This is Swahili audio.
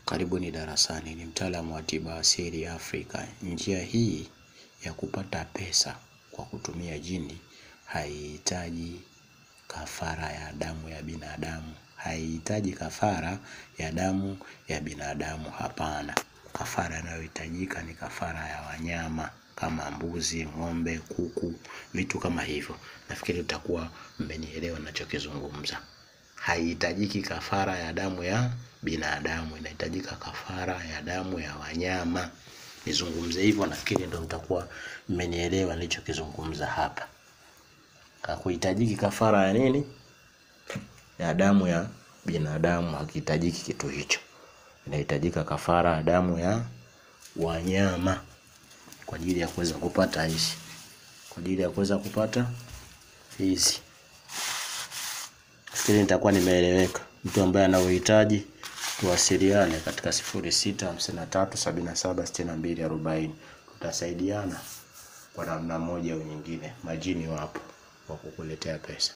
Karibuni darasani, ni mtaalamu wa tiba asili Afrika. Njia hii ya kupata pesa kwa kutumia jini haihitaji kafara ya damu ya binadamu. Haihitaji kafara ya damu ya binadamu, hapana. Kafara inayohitajika ni kafara ya wanyama kama mbuzi, ng'ombe, kuku, vitu kama hivyo. Nafikiri utakuwa mmenielewa ninachokizungumza. Haihitajiki kafara ya damu ya binadamu, inahitajika kafara ya damu ya wanyama. Nizungumze hivyo, nafikiri ndio mtakuwa mmenielewa nilichokizungumza hapa. Hakuhitajiki kafara ya nini? Ya damu ya binadamu, hakihitajiki kitu hicho. Inahitajika kafara ya damu ya wanyama kwa ajili ya kuweza kupata hizi. Kwa ajili ya kuweza kupata hizi. Nafikiri nitakuwa nimeeleweka. Mtu ambaye ana uhitaji tuwasiliane katika 0653776240. Tutasaidiana kwa namna moja au nyingine. Majini wapo wa kukuletea pesa.